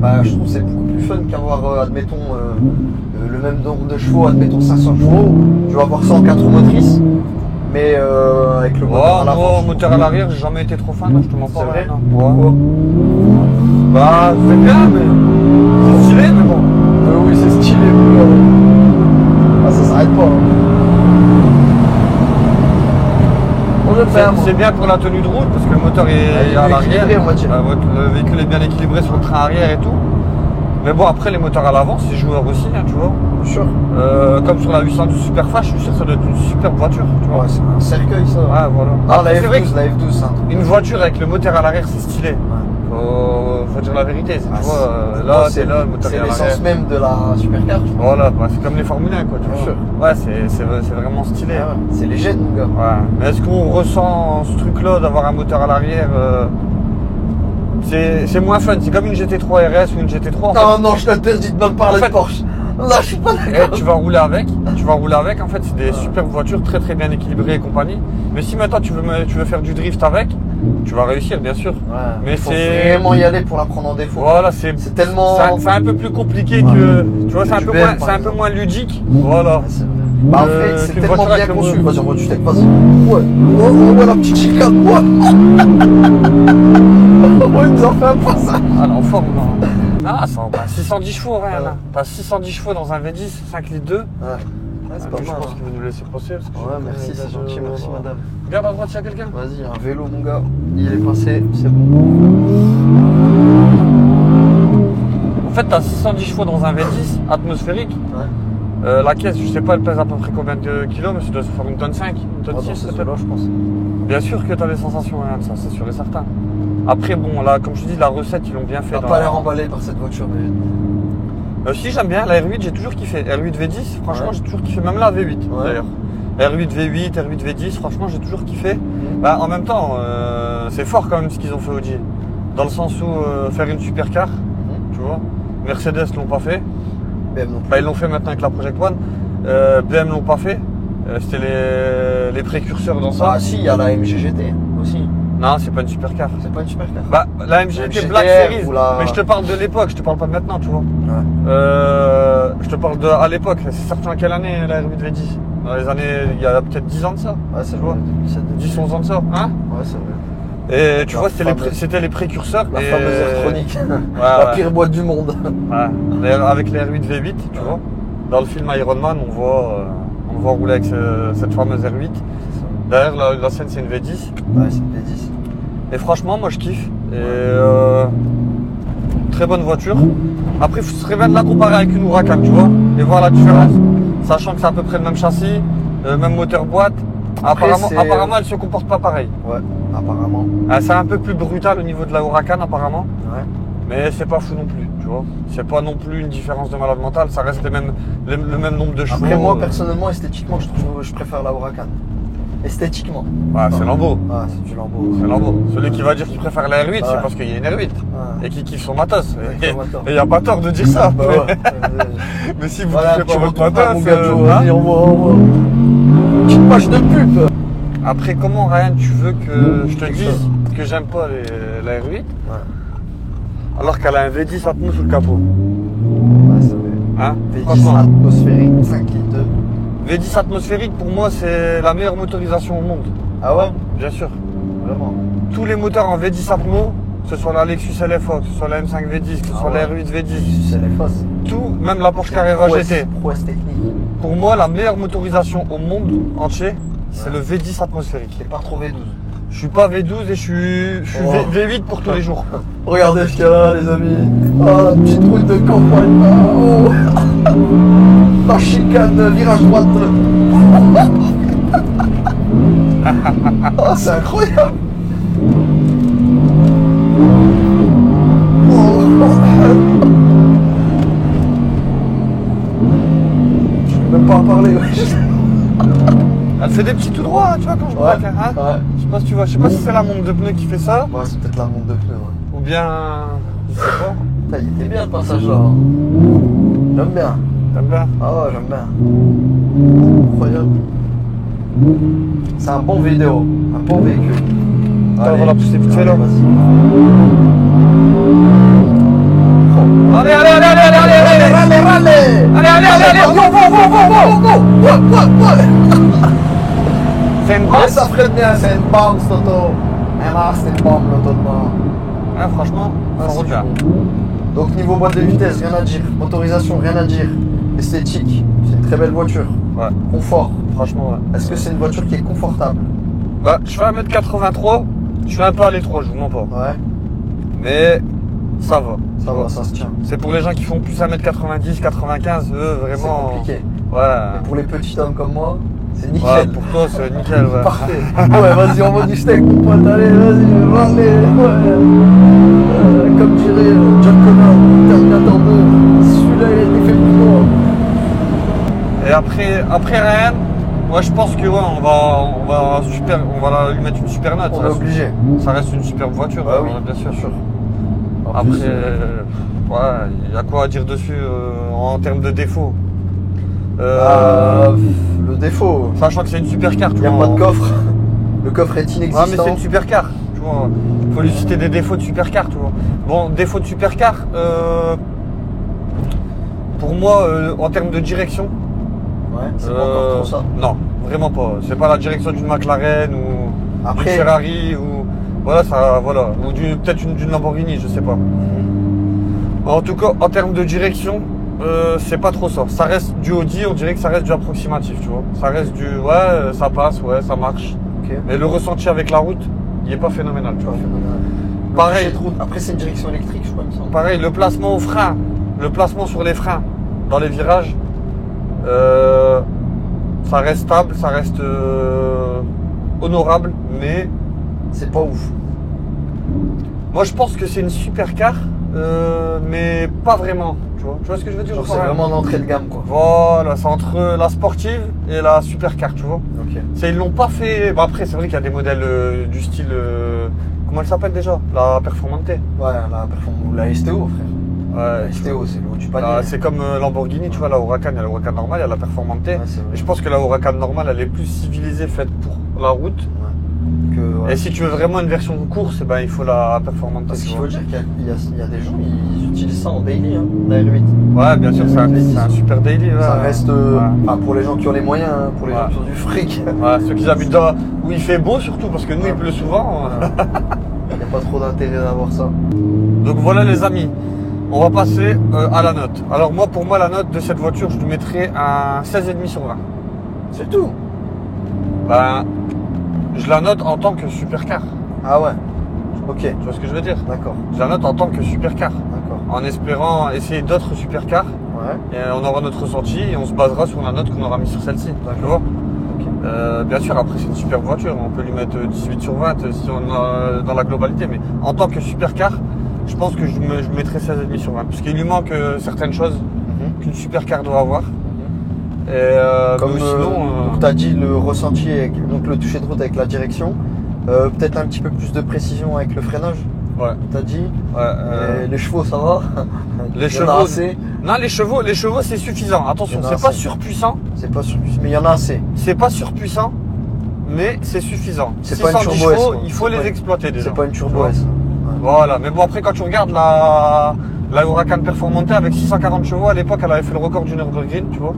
[SPEAKER 1] bah, je trouve que c'est beaucoup plus fun qu'avoir, admettons, le même nombre de chevaux, admettons 500 chevaux. Tu vas avoir ça en 4 roues motrices, mais avec le moteur à l'avant.
[SPEAKER 2] Moi, moteur à l'arrière, j'ai jamais été trop fan, non, je te mens pas.
[SPEAKER 1] C'est vrai
[SPEAKER 2] non. Ouais. Bah, c'est bien, mais c'est stylé, mais bon.
[SPEAKER 1] Oui, c'est stylé, mais ah, ça s'arrête pas. Hein. Moi, j'aime bien, moi.
[SPEAKER 2] C'est bien pour la tenue de route parce que le moteur est
[SPEAKER 1] il est
[SPEAKER 2] à l'arrière.
[SPEAKER 1] équilibré, on va dire.
[SPEAKER 2] Le véhicule est bien équilibré sur le train arrière et tout. Mais bon, après, les moteurs à l'avant, c'est joueur aussi, hein, tu vois.
[SPEAKER 1] Bien sûr.
[SPEAKER 2] Comme sur la 812 Superfast, je suis sûr que ça doit être une superbe voiture, tu vois.
[SPEAKER 1] Ouais, c'est un cercueil, ça.
[SPEAKER 2] Ouais, voilà.
[SPEAKER 1] Ah,
[SPEAKER 2] Après, c'est vrai
[SPEAKER 1] la F12, c'est un truc.
[SPEAKER 2] qu'une voiture avec le moteur à l'arrière, c'est stylé.
[SPEAKER 1] Ouais.
[SPEAKER 2] Faut dire la vérité,
[SPEAKER 1] Ah,
[SPEAKER 2] tu vois.
[SPEAKER 1] c'est-
[SPEAKER 2] Là,
[SPEAKER 1] c'est
[SPEAKER 2] c'est là, le moteur
[SPEAKER 1] c'est
[SPEAKER 2] est à l'arrière.
[SPEAKER 1] l'essence même de la supercar, je pense.
[SPEAKER 2] Voilà, bah, c'est comme les Formule 1, quoi, tu
[SPEAKER 1] Bien
[SPEAKER 2] vois.
[SPEAKER 1] sûr.
[SPEAKER 2] Ouais, c'est vraiment stylé.
[SPEAKER 1] Ah ouais, c'est les gènes, mon gars.
[SPEAKER 2] Ouais. Mais est-ce qu'on ressent ce truc-là d'avoir un moteur à l'arrière c'est moins fun, c'est comme une GT3 RS ou une GT3. En
[SPEAKER 1] Non, non, je t'interdis de me parler
[SPEAKER 2] En fait-
[SPEAKER 1] de Porsche. Là, je suis pas
[SPEAKER 2] fait,
[SPEAKER 1] d'accord.
[SPEAKER 2] tu vas rouler avec, en fait, c'est des superbes voitures très très bien équilibrées et compagnie. Mais si maintenant tu veux faire du drift avec, tu vas réussir, bien sûr.
[SPEAKER 1] Ouais,
[SPEAKER 2] Mais
[SPEAKER 1] il faut
[SPEAKER 2] c'est-
[SPEAKER 1] vraiment y aller pour la prendre en défaut.
[SPEAKER 2] Voilà, c'est
[SPEAKER 1] tellement-
[SPEAKER 2] c'est un peu plus compliqué
[SPEAKER 1] Ouais.
[SPEAKER 2] que. Tu vois, c'est un
[SPEAKER 1] Du
[SPEAKER 2] peu
[SPEAKER 1] BM,
[SPEAKER 2] moins,
[SPEAKER 1] par
[SPEAKER 2] c'est un peu
[SPEAKER 1] exemple.
[SPEAKER 2] moins ludique. Voilà.
[SPEAKER 1] Ouais, c'est vrai. Bah, en fait, c'est
[SPEAKER 2] qu'une
[SPEAKER 1] tellement
[SPEAKER 2] voiture
[SPEAKER 1] bien
[SPEAKER 2] avec le
[SPEAKER 1] conçu.
[SPEAKER 2] moteur.
[SPEAKER 1] Vas-y, on va du tech, vas-y. Ouais. Oh, ouais, la petite chicane. Ouais. Ouais, il nous en fait un pas, ça.
[SPEAKER 2] Ah, l'enfant, non. Ah, ça, bah, 610 chevaux, rien.
[SPEAKER 1] Ouais.
[SPEAKER 2] Là. T'as 610 chevaux dans un V10, 5 litres 2.
[SPEAKER 1] Ouais. C'est pas
[SPEAKER 2] Je
[SPEAKER 1] mal.
[SPEAKER 2] pense
[SPEAKER 1] Hein.
[SPEAKER 2] qu'il va nous laisser passer. parce que
[SPEAKER 1] Ouais,
[SPEAKER 2] je-
[SPEAKER 1] merci, c'est gentil, merci, madame.
[SPEAKER 2] Regarde à droite, il y a quelqu'un.
[SPEAKER 1] Vas-y, un vélo, mon gars. Il est passé, c'est bon.
[SPEAKER 2] En fait, t'as 610 chevaux dans un V10 atmosphérique.
[SPEAKER 1] Ouais.
[SPEAKER 2] La caisse, je sais pas, elle pèse à peu près combien de kilos, mais ça doit se faire une tonne 5, une tonne
[SPEAKER 1] Ah,
[SPEAKER 2] 6
[SPEAKER 1] dans ce
[SPEAKER 2] peut-être.
[SPEAKER 1] vélo, je pense.
[SPEAKER 2] Bien sûr que t'as des sensations, rien de ça, c'est sûr et certain. Après, bon, là, comme je te dis, la recette, ils l'ont bien fait.
[SPEAKER 1] T'as pas l'air emballé par cette voiture, mais.
[SPEAKER 2] Si, j'aime bien la R8, j'ai toujours kiffé. R8 V10, franchement,
[SPEAKER 1] Ouais.
[SPEAKER 2] j'ai toujours kiffé, même la V8
[SPEAKER 1] Ouais.
[SPEAKER 2] d'ailleurs. R8 V8, R8 V10, franchement, j'ai toujours kiffé. Bah, en même temps, c'est fort quand même ce qu'ils ont fait Audi. Dans le sens où faire une supercar, tu vois. Mercedes l'ont pas fait.
[SPEAKER 1] BM non plus.
[SPEAKER 2] Bah, ils l'ont fait maintenant avec la Project One. BM l'ont pas fait. C'était les précurseurs dans ça.
[SPEAKER 1] Ah, si, il y a la MGGT aussi.
[SPEAKER 2] Non, c'est pas une supercar.
[SPEAKER 1] C'est pas une supercar.
[SPEAKER 2] Bah, la MGT
[SPEAKER 1] MGTR
[SPEAKER 2] Black Series,
[SPEAKER 1] ou la-
[SPEAKER 2] mais je te parle de l'époque, je te parle pas de maintenant, tu vois.
[SPEAKER 1] Ouais.
[SPEAKER 2] Je te parle de à l'époque, c'est certain à quelle année la R8 V10 Dans les années, il y a peut-être 10 ans de ça.
[SPEAKER 1] Ouais, c'est
[SPEAKER 2] Tu vois.
[SPEAKER 1] vrai.
[SPEAKER 2] 10-11 ans de ça, hein
[SPEAKER 1] Ouais, c'est vrai.
[SPEAKER 2] Et tu
[SPEAKER 1] La
[SPEAKER 2] vois,
[SPEAKER 1] fameuse-
[SPEAKER 2] c'était les précurseurs.
[SPEAKER 1] La
[SPEAKER 2] et-
[SPEAKER 1] fameuse Airtronic.
[SPEAKER 2] Ouais,
[SPEAKER 1] La
[SPEAKER 2] ouais.
[SPEAKER 1] pire boîte du monde.
[SPEAKER 2] Ouais. Avec les R8 V8, tu vois. Dans le film Iron Man, on le voit rouler avec cette fameuse R8. Derrière, la scène, c'est une V10.
[SPEAKER 1] Ouais, c'est une B10.
[SPEAKER 2] Et franchement, moi, je kiffe. Et très bonne voiture. Après, il serait bien de la comparer avec une Huracan, tu vois, et voir la différence. Sachant que c'est à peu près le même châssis, même moteur boîte. Apparemment, elle se comporte pas pareil.
[SPEAKER 1] Ouais, apparemment.
[SPEAKER 2] C'est un peu plus brutal au niveau de la Huracan, apparemment.
[SPEAKER 1] Ouais.
[SPEAKER 2] Mais c'est pas fou non plus, tu vois. C'est pas non plus une différence de malade mental, ça reste le même nombre de chevaux.
[SPEAKER 1] Après, moi, personnellement, esthétiquement, je préfère la Huracan. Esthétiquement.
[SPEAKER 2] Ouais, c'est Lambo.
[SPEAKER 1] Ah, c'est du Lambo.
[SPEAKER 2] C'est Lambo. Celui qui va dire qu'il préfère la R8,
[SPEAKER 1] Ouais.
[SPEAKER 2] c'est parce qu'il y a une R8.
[SPEAKER 1] Ouais.
[SPEAKER 2] Et qui kiffe son matos.
[SPEAKER 1] Ouais, son matos.
[SPEAKER 2] Et il n'y a pas tort de dire ça.
[SPEAKER 1] Bah
[SPEAKER 2] mais,
[SPEAKER 1] ouais.
[SPEAKER 2] mais si vous
[SPEAKER 1] Voilà,
[SPEAKER 2] kiffez
[SPEAKER 1] tu
[SPEAKER 2] pas votre
[SPEAKER 1] retournes pas, mon
[SPEAKER 2] matos,
[SPEAKER 1] gars, Joe.
[SPEAKER 2] hein.
[SPEAKER 1] Vas-y, on voit. Petite page de pub.
[SPEAKER 2] Après, comment, Ryan, tu veux que je te
[SPEAKER 1] Quelque
[SPEAKER 2] dise
[SPEAKER 1] chose.
[SPEAKER 2] que j'aime pas la R8
[SPEAKER 1] Ouais.
[SPEAKER 2] alors qu'elle a un V10 Atmos sous le capot?
[SPEAKER 1] Ouais, c'est vrai.
[SPEAKER 2] Hein?
[SPEAKER 1] V10
[SPEAKER 2] Franchement,
[SPEAKER 1] atmosphérique, 5 litres.
[SPEAKER 2] V10 atmosphérique, pour moi, c'est la meilleure motorisation au monde.
[SPEAKER 1] Ah ouais?
[SPEAKER 2] Bien sûr.
[SPEAKER 1] Vraiment.
[SPEAKER 2] Tous les moteurs en V10 Atmos, que ce soit la Lexus LFA, que ce soit la M5 V10, que ce soit la R8 V10,
[SPEAKER 1] C'est les fausses.
[SPEAKER 2] tout, même la Porsche Carrera GT.
[SPEAKER 1] Prouesse technique.
[SPEAKER 2] Pour moi, la meilleure motorisation au monde entier, c'est le V10 atmosphérique.
[SPEAKER 1] C'est pas trop V12.
[SPEAKER 2] Je suis pas V12 et je suis
[SPEAKER 1] Oh.
[SPEAKER 2] V8 pour tous les jours.
[SPEAKER 1] Regardez ce qu'il y a là, les amis. Oh, la petite route de campagne là. Oh. La chicane, virage droite. Oh, c'est incroyable. Oh. Je peux même pas en parler.
[SPEAKER 2] Elle fait des petits tout droits, tu vois, quand je braque. Hein.
[SPEAKER 1] Ouais.
[SPEAKER 2] Je sais pas si tu vois, je sais pas si c'est la montre de pneus qui fait ça,
[SPEAKER 1] Ouais, c'est peut-être la montre de pneus. Ouais.
[SPEAKER 2] ou bien, je sais pas.
[SPEAKER 1] Putain, il était bien le passage là. J'aime bien.
[SPEAKER 2] T'aimes bien?
[SPEAKER 1] Ah ouais, j'aime bien. Incroyable. C'est un bon vidéo, un bon véhicule.
[SPEAKER 2] Attends, on va la pousser vite fait là.
[SPEAKER 1] Vas-y.
[SPEAKER 2] Allez, allez, allez, allez, allez, allez, allez,
[SPEAKER 1] Allez, allez.
[SPEAKER 2] allez, allez, allez, allez. C'est une
[SPEAKER 1] Ouais,
[SPEAKER 2] bosse.
[SPEAKER 1] ça ferait bien, c'est une bombe cette auto. C'est une bombe l'auto de mort.
[SPEAKER 2] Ouais, franchement,
[SPEAKER 1] Ah,
[SPEAKER 2] ça
[SPEAKER 1] c'est
[SPEAKER 2] roule bien.
[SPEAKER 1] bon. Donc niveau boîte de vitesse, rien à dire. Motorisation, rien à dire. Esthétique, c'est une très belle voiture.
[SPEAKER 2] Ouais,
[SPEAKER 1] Confort.
[SPEAKER 2] franchement, ouais.
[SPEAKER 1] Est-ce que c'est une voiture qui est confortable?
[SPEAKER 2] Bah, je fais 1m83, je suis un peu à l'étroit, je vous mens pas.
[SPEAKER 1] Ouais,
[SPEAKER 2] Mais ça va.
[SPEAKER 1] ça va, ça se tient.
[SPEAKER 2] C'est pour les gens qui font plus 1m90, 95, eux,
[SPEAKER 1] C'est
[SPEAKER 2] vraiment.
[SPEAKER 1] compliqué.
[SPEAKER 2] Ouais.
[SPEAKER 1] Pour les petits hommes comme moi, c'est
[SPEAKER 2] Ouais,
[SPEAKER 1] nickel.
[SPEAKER 2] pour toi, c'est nickel, ouais.
[SPEAKER 1] Parfait. Ouais, vas-y, on va du steak, mon pote. Allez, vas-y, allez. Ouais. Comme dirait John Connor, Terminator 2. Celui-là, il a été fait pour toi.
[SPEAKER 2] Et après Ryan, ouais, je pense que ouais, on va lui mettre une super note.
[SPEAKER 1] On
[SPEAKER 2] Ça
[SPEAKER 1] est
[SPEAKER 2] reste-
[SPEAKER 1] obligé.
[SPEAKER 2] Ça reste une superbe voiture,
[SPEAKER 1] Bah oui,
[SPEAKER 2] ouais, bien sûr.
[SPEAKER 1] En
[SPEAKER 2] Après,
[SPEAKER 1] plus,
[SPEAKER 2] ouais, il y a quoi à dire dessus en termes de défauts.
[SPEAKER 1] le défaut,
[SPEAKER 2] Sachant que c'est une super carte.
[SPEAKER 1] il n'y a pas de coffre. Le coffre est
[SPEAKER 2] Ouais, mais
[SPEAKER 1] inexistant.
[SPEAKER 2] c'est une super tu vois. Faut lui citer des défauts de supercar, tu vois. Bon, défaut de supercar, pour moi, en termes de direction,
[SPEAKER 1] Ouais, c'est pas encore trop ça.
[SPEAKER 2] non, vraiment pas. C'est pas la direction d'une McLaren ou
[SPEAKER 1] Après-
[SPEAKER 2] d'une Ferrari ou ou peut-être d'une Lamborghini, je sais pas. En tout cas, en termes de direction, c'est pas trop ça. Ça reste du Audi, on dirait que ça reste du approximatif, tu vois. Ça reste du ouais, ça passe, ouais, ça marche.
[SPEAKER 1] Ok.
[SPEAKER 2] Mais le ressenti avec la route, il est pas phénoménal, tu vois.
[SPEAKER 1] Le
[SPEAKER 2] Pareil.
[SPEAKER 1] toucher de route. Après, c'est une direction électrique, je crois, il me semble.
[SPEAKER 2] Pareil, le placement au frein, le placement sur les freins dans les virages, ça reste stable, ça reste honorable, mais
[SPEAKER 1] C'est pas ouf.
[SPEAKER 2] moi je pense que c'est une supercar, mais pas vraiment, tu vois ce que je veux dire?
[SPEAKER 1] Genre,
[SPEAKER 2] ou
[SPEAKER 1] c'est
[SPEAKER 2] pas,
[SPEAKER 1] vraiment l'entrée de gamme, quoi.
[SPEAKER 2] Voilà, c'est entre la sportive et la supercar, tu vois.
[SPEAKER 1] Ok.
[SPEAKER 2] Ils l'ont pas fait. Bah après, c'est vrai qu'il y a des modèles du style. Comment elle s'appelle déjà? La Performante.
[SPEAKER 1] Ouais, la STO, frère.
[SPEAKER 2] Ouais,
[SPEAKER 1] La STO, c'est le haut du panier.
[SPEAKER 2] là, c'est comme Lamborghini, tu vois, la Huracan, il y a la Huracan normale, il y a la Performante.
[SPEAKER 1] Ouais, c'est vrai.
[SPEAKER 2] Et je pense que la Huracan normale, elle est plus civilisée, faite pour la route.
[SPEAKER 1] Que, ouais.
[SPEAKER 2] Et si tu veux vraiment une version de course, eh ben, il faut la Performante.
[SPEAKER 1] Parce
[SPEAKER 2] tu
[SPEAKER 1] qu'il
[SPEAKER 2] vois.
[SPEAKER 1] faut dire qu'il y a des gens, ils utilisent ça en daily, hein, la L8.
[SPEAKER 2] Ouais, bien sûr, c'est un super daily. Ouais.
[SPEAKER 1] Ça reste,
[SPEAKER 2] Ouais.
[SPEAKER 1] enfin, pour les gens qui ont les moyens, hein, pour les
[SPEAKER 2] Ouais.
[SPEAKER 1] gens qui ont du fric,
[SPEAKER 2] Ouais, ceux qui habitent où il fait beau, surtout, parce que nous, il pleut souvent.
[SPEAKER 1] il n'y a pas trop d'intérêt d'avoir ça.
[SPEAKER 2] Donc voilà les amis, on va passer à la note. Alors moi, pour moi, la note de cette voiture, je lui mettrais un 16,5 sur 20.
[SPEAKER 1] C'est tout.
[SPEAKER 2] Ben, je la note en tant que supercar.
[SPEAKER 1] Ah ouais. Ok,
[SPEAKER 2] Tu vois ce que je veux dire?
[SPEAKER 1] d'accord,
[SPEAKER 2] Je la note en tant que supercar.
[SPEAKER 1] d'accord.
[SPEAKER 2] En espérant essayer d'autres supercars.
[SPEAKER 1] Ouais.
[SPEAKER 2] Et on aura notre ressenti et on se basera sur la note qu'on aura mis sur celle-ci. Tu
[SPEAKER 1] D'accord.
[SPEAKER 2] vois?
[SPEAKER 1] Ok.
[SPEAKER 2] Bien sûr, après c'est une super voiture, on peut lui mettre 18 sur 20 si on a dans la globalité, mais en tant que supercar, je pense que je mettrais 16,5 sur 20, parce qu'il lui manque certaines choses qu'une supercar doit avoir. Et,
[SPEAKER 1] Comme
[SPEAKER 2] sinon,
[SPEAKER 1] tu as dit, le ressenti, donc le toucher de route avec la direction, peut-être un petit peu plus de précision avec le freinage,
[SPEAKER 2] ouais.
[SPEAKER 1] tu as dit.
[SPEAKER 2] Ouais,
[SPEAKER 1] Et les chevaux, ça va?
[SPEAKER 2] les
[SPEAKER 1] Il y en a
[SPEAKER 2] chevaux,
[SPEAKER 1] assez.
[SPEAKER 2] non, les chevaux c'est suffisant. Attention,
[SPEAKER 1] Il y en a
[SPEAKER 2] c'est pas
[SPEAKER 1] assez.
[SPEAKER 2] surpuissant,
[SPEAKER 1] C'est pas surpuissant, mais il y en a assez.
[SPEAKER 2] c'est pas surpuissant, mais c'est suffisant.
[SPEAKER 1] C'est pas une
[SPEAKER 2] 610
[SPEAKER 1] Turbo S,
[SPEAKER 2] chevaux,
[SPEAKER 1] quoi.
[SPEAKER 2] il faut
[SPEAKER 1] C'est
[SPEAKER 2] les
[SPEAKER 1] pas-
[SPEAKER 2] exploiter déjà.
[SPEAKER 1] C'est pas une
[SPEAKER 2] Tu
[SPEAKER 1] Turbo
[SPEAKER 2] vois.
[SPEAKER 1] S.
[SPEAKER 2] Voilà, mais bon après quand tu regardes la Huracan Performante avec 640 chevaux, à l'époque elle avait fait le record du Nürburgring, tu vois.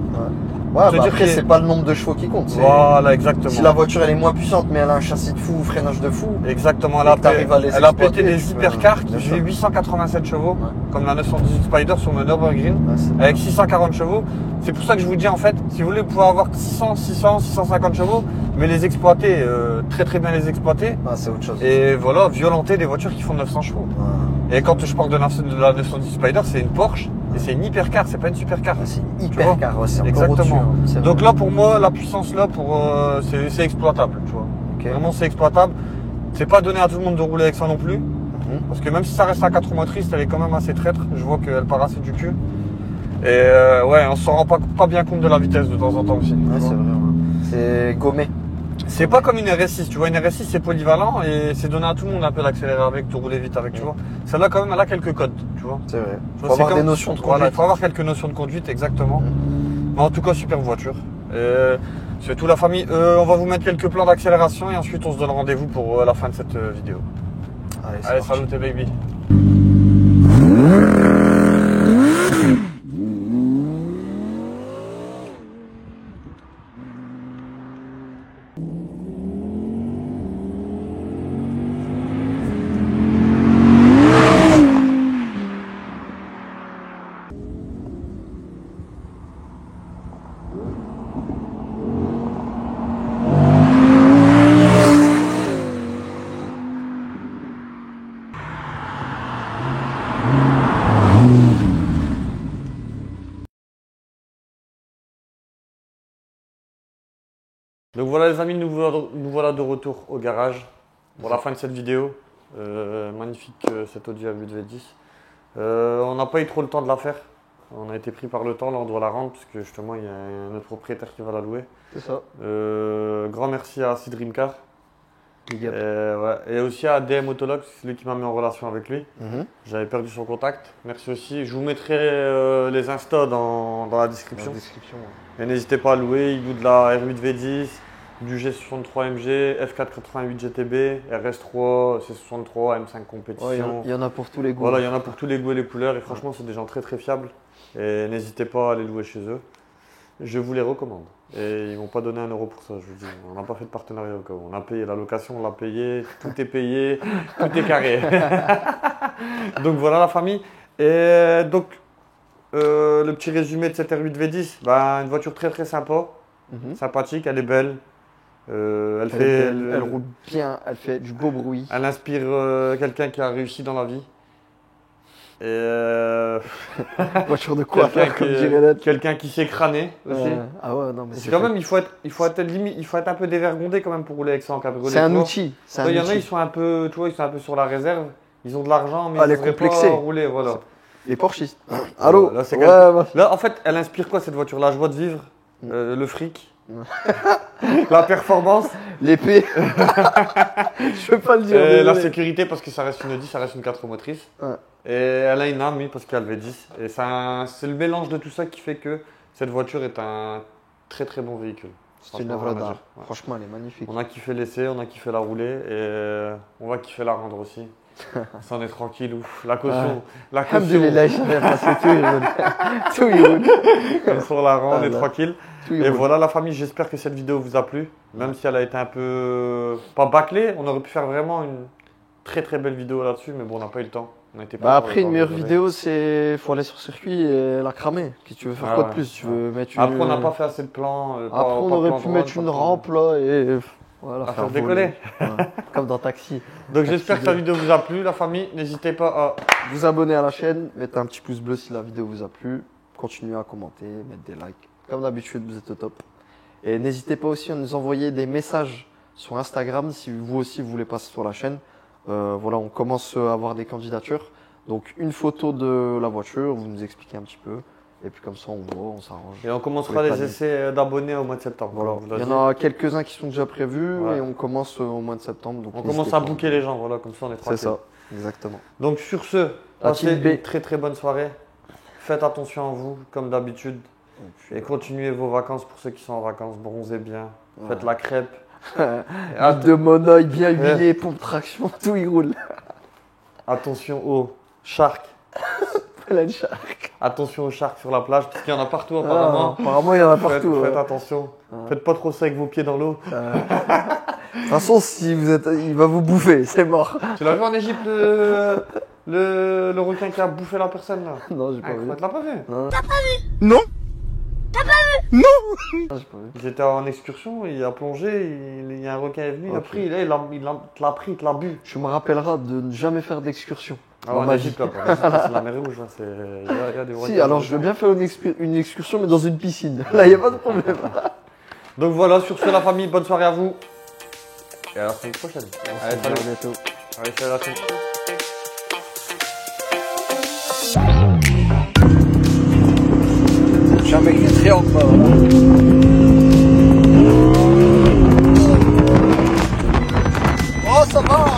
[SPEAKER 1] Ouais,
[SPEAKER 2] C'est
[SPEAKER 1] bah
[SPEAKER 2] dire
[SPEAKER 1] après,
[SPEAKER 2] que-
[SPEAKER 1] c'est pas le nombre de chevaux qui compte. c'est-
[SPEAKER 2] Voilà, exactement.
[SPEAKER 1] Si la voiture elle est moins puissante, mais elle a un châssis de fou, freinage de fou.
[SPEAKER 2] Exactement,
[SPEAKER 1] Et que t'arrives à les
[SPEAKER 2] elle a
[SPEAKER 1] exploiter,
[SPEAKER 2] pété des
[SPEAKER 1] tu peux-
[SPEAKER 2] hypercars qui
[SPEAKER 1] bien
[SPEAKER 2] faisaient
[SPEAKER 1] sûr.
[SPEAKER 2] 887 chevaux,
[SPEAKER 1] Ouais.
[SPEAKER 2] comme la 918 Spider sur le Nürburgring,
[SPEAKER 1] Ouais, c'est-
[SPEAKER 2] avec 640 chevaux. C'est pour ça que je vous dis en fait, si vous voulez pouvoir avoir 600, 650 chevaux, mais les exploiter, très bien les exploiter,
[SPEAKER 1] Ah, c'est autre chose.
[SPEAKER 2] et voilà, violenter des voitures qui font 900 chevaux.
[SPEAKER 1] Ouais.
[SPEAKER 2] Et quand je parle de la 918 Spider, c'est une Porsche, et c'est une hypercar, c'est pas une supercar.
[SPEAKER 1] C'est
[SPEAKER 2] Tu
[SPEAKER 1] hyper
[SPEAKER 2] vois.
[SPEAKER 1] car, ouais, c'est encore
[SPEAKER 2] Exactement.
[SPEAKER 1] au-dessus, hein, c'est
[SPEAKER 2] Donc
[SPEAKER 1] vrai.
[SPEAKER 2] là, pour moi, la puissance là, c'est exploitable, tu vois.
[SPEAKER 1] Ok.
[SPEAKER 2] Vraiment, c'est exploitable. C'est pas donné à tout le monde de rouler avec ça non plus.
[SPEAKER 1] Mhm.
[SPEAKER 2] Parce que même si ça reste à 4 motrices, elle est quand même assez traître. Je vois qu'elle part assez du cul. Et ouais, on s'en rend pas bien compte de la vitesse de temps en temps aussi. tu
[SPEAKER 1] Ouais,
[SPEAKER 2] vois.
[SPEAKER 1] c'est vrai. Ouais. C'est gommé.
[SPEAKER 2] C'est pas comme une RS6, tu vois. Une RS6, c'est polyvalent et c'est donné à tout le monde un peu d'accélérer avec, de rouler vite avec, tu vois. Celle-là, quand même, elle a quelques codes, tu vois.
[SPEAKER 1] C'est vrai.
[SPEAKER 2] Tu
[SPEAKER 1] Faut
[SPEAKER 2] vois, c'est
[SPEAKER 1] avoir
[SPEAKER 2] comme-
[SPEAKER 1] des notions de
[SPEAKER 2] Voilà,
[SPEAKER 1] conduite.
[SPEAKER 2] il faut avoir quelques notions de conduite, exactement. Mais en tout cas, super voiture. C'est tout la famille. On va vous mettre quelques plans d'accélération et ensuite on se donne rendez-vous pour la fin de cette vidéo.
[SPEAKER 1] Allez, c'est
[SPEAKER 2] Allez,
[SPEAKER 1] parti.
[SPEAKER 2] salut tes baby. Donc voilà les amis, nous voilà de retour au garage pour la fin de cette vidéo. Magnifique cette Audi R8 V10. On n'a pas eu trop le temps de la faire. On a été pris par le temps, là on doit la rendre parce que justement il y a notre propriétaire qui va la louer.
[SPEAKER 1] C'est ça.
[SPEAKER 2] Grand merci à Dreamcar.
[SPEAKER 1] Big up.
[SPEAKER 2] Et aussi à DM Autolog, c'est lui qui m'a mis en relation avec lui.
[SPEAKER 1] Mhm.
[SPEAKER 2] J'avais perdu son contact. Merci aussi. Je vous mettrai les Insta dans la
[SPEAKER 1] Dans
[SPEAKER 2] description.
[SPEAKER 1] la description. Ouais.
[SPEAKER 2] Et n'hésitez pas à louer, il loue de la R8 V10, du G63 MG, F488 GTB, RS3, C63, M5
[SPEAKER 1] Ouais,
[SPEAKER 2] compétition.
[SPEAKER 1] il y en a pour tous les goûts.
[SPEAKER 2] Voilà, il y en a pour tous les goûts et les couleurs et franchement c'est des gens très fiables. Et n'hésitez pas à les louer chez eux. Je vous les recommande. Et ils m'ont pas donné 1 euro pour ça, je vous dis. On n'a pas fait de partenariat au cas où. On a payé la location, on l'a payé, tout est payé, tout est carré. Donc voilà la famille. Et donc le petit résumé de cette R8 V10, ben, une voiture très sympa,
[SPEAKER 1] Mhm.
[SPEAKER 2] sympathique, elle est belle.
[SPEAKER 1] Elle roule bien, elle fait du beau bruit.
[SPEAKER 2] Elle inspire quelqu'un qui a réussi dans la vie. Et
[SPEAKER 1] Voiture de quoi
[SPEAKER 2] quelqu'un
[SPEAKER 1] faire, comme
[SPEAKER 2] qui-
[SPEAKER 1] dirait l'autre.
[SPEAKER 2] quelqu'un qui sait crâner aussi.
[SPEAKER 1] Ah ouais, non, mais
[SPEAKER 2] C'est quand même, il faut être un peu dévergondé quand même pour rouler avec ça en cabriolet.
[SPEAKER 1] C'est un
[SPEAKER 2] tu vois.
[SPEAKER 1] outil. C'est
[SPEAKER 2] Ouais,
[SPEAKER 1] un
[SPEAKER 2] il y en a,
[SPEAKER 1] outil.
[SPEAKER 2] ils sont un peu, tu vois, ils sont un peu sur la réserve. Ils ont de l'argent, mais
[SPEAKER 1] Ah,
[SPEAKER 2] ils
[SPEAKER 1] les
[SPEAKER 2] voudraient
[SPEAKER 1] complexés.
[SPEAKER 2] pas rouler, voilà.
[SPEAKER 1] Les Porschistes. Allô.
[SPEAKER 2] Là, c'est
[SPEAKER 1] Ouais,
[SPEAKER 2] quelqu'un-
[SPEAKER 1] ouais.
[SPEAKER 2] Là, en fait, elle inspire quoi cette voiture? La joie de vivre,
[SPEAKER 1] Mm.
[SPEAKER 2] le fric, la performance,
[SPEAKER 1] L'épée. Je veux pas le dire.
[SPEAKER 2] la
[SPEAKER 1] désolé.
[SPEAKER 2] sécurité parce que ça reste une Audi, ça reste une 4 motrices.
[SPEAKER 1] Ouais.
[SPEAKER 2] Et elle a une âme, oui, parce qu'elle a le V10. Et c'est le mélange de tout ça qui fait que cette voiture est un très bon véhicule.
[SPEAKER 1] C'est une
[SPEAKER 2] Franchement,
[SPEAKER 1] œuvre
[SPEAKER 2] rien à
[SPEAKER 1] d'art.
[SPEAKER 2] dire. Ouais.
[SPEAKER 1] Franchement, elle est magnifique.
[SPEAKER 2] On a kiffé l'essai, on a kiffé la rouler et on va kiffer la rendre aussi. Ça, on est tranquille. Ouf. La caution, la caution,
[SPEAKER 1] Alhamdoulilah, je viens passer tout, il roule. Tout, il roule.
[SPEAKER 2] comme sur la rend, on est
[SPEAKER 1] Voilà.
[SPEAKER 2] tranquille.
[SPEAKER 1] Tout, il
[SPEAKER 2] Et
[SPEAKER 1] roule.
[SPEAKER 2] voilà la famille, j'espère que cette vidéo vous a plu. Même si elle a été un peu, pas bâclée, on aurait pu faire vraiment une très belle vidéo là-dessus, mais bon, on n'a pas eu le temps. On a été
[SPEAKER 1] Bah après, une meilleure
[SPEAKER 2] désolé.
[SPEAKER 1] vidéo, c'est faut aller sur circuit et la cramer. Qu'est-ce que tu veux faire
[SPEAKER 2] Ah
[SPEAKER 1] quoi de
[SPEAKER 2] ouais.
[SPEAKER 1] plus? Tu veux mettre une...
[SPEAKER 2] Après, on n'a pas fait assez de plans.
[SPEAKER 1] Après, on aurait pu mettre une rampe là et voilà,
[SPEAKER 2] à faire
[SPEAKER 1] voler.
[SPEAKER 2] décoller.
[SPEAKER 1] Ouais. Comme dans Taxi.
[SPEAKER 2] Donc j'espère que la vidéo vous a plu, la famille. N'hésitez pas à
[SPEAKER 1] Vous abonner à la chaîne, mettez un petit pouce bleu si la vidéo vous a plu. Continuez à commenter, mettre des likes. Comme d'habitude, vous êtes au top. Et n'hésitez pas aussi à nous envoyer des messages sur Instagram si vous aussi vous voulez passer sur la chaîne. Voilà, on commence à avoir des candidatures. Donc une photo de la voiture, vous nous expliquez un petit peu. Et puis comme ça, on voit, on s'arrange.
[SPEAKER 2] Et on commencera les essais d'abonnés au mois de septembre.
[SPEAKER 1] Voilà. Il y en a quelques-uns qui sont déjà prévus et on commence au mois de septembre. Donc
[SPEAKER 2] on commence à booker les gens, voilà, comme ça on est tranquille.
[SPEAKER 1] C'est ça, exactement.
[SPEAKER 2] Donc sur ce, passez une très très bonne soirée. Faites attention à vous, comme d'habitude. Et continuez vos vacances pour ceux qui sont en vacances. Bronzez bien, faites la crêpe.
[SPEAKER 1] De monoeil bien huilé, pompe traction, tout y roule.
[SPEAKER 2] Attention aux sharks.
[SPEAKER 1] Plein de sharks.
[SPEAKER 2] Attention aux sharks sur la plage, parce qu'il y en a partout apparemment.
[SPEAKER 1] Apparemment, il y en a partout.
[SPEAKER 2] Faites attention. Faites pas trop ça avec vos pieds dans l'eau.
[SPEAKER 1] De toute façon, si vous êtes, il va vous bouffer, c'est mort.
[SPEAKER 2] Tu l'as vu en Égypte, le requin qui a bouffé la personne là?
[SPEAKER 1] Non, j'ai pas vu.
[SPEAKER 2] Tu l'as pas vu?
[SPEAKER 1] Non.
[SPEAKER 3] T'as pas vu? Non. T'as pas vu? Non.
[SPEAKER 1] J'ai pas vu.
[SPEAKER 2] Ils étaient en excursion, il a plongé, il y a un requin est venu, il a pris, là, il l'a pris, il te l'a bu.
[SPEAKER 1] Je me rappellerai de ne jamais faire d'excursion.
[SPEAKER 2] Ah, en Égypte, là, c'est la mer Rouge, là, il y a des requins.
[SPEAKER 1] Si, alors je veux bien faire une excursion, mais dans une piscine. Là, il n'y a pas de problème.
[SPEAKER 2] Donc voilà, sur ce, la famille, bonne soirée à vous. Et à la semaine prochaine.
[SPEAKER 1] Allez, salut. À bientôt.
[SPEAKER 2] Allez, salut à tous.
[SPEAKER 1] Je suis un mec très en bas. Oh, ça va, hein.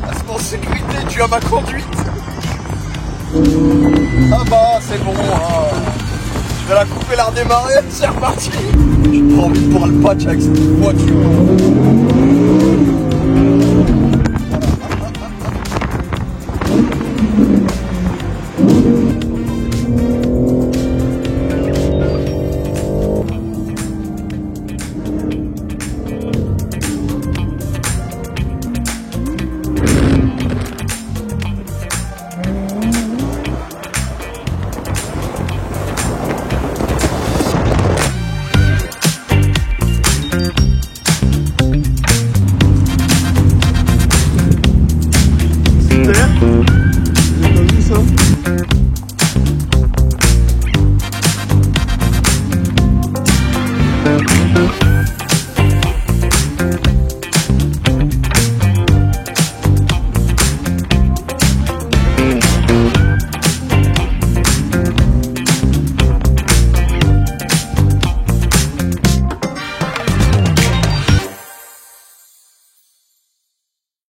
[SPEAKER 1] Reste en sécurité dû à ma conduite. Ça va, c'est bon. Hein. Je vais la couper, la redémarrer, c'est reparti. J'ai pas envie de prendre le patch avec cette voiture.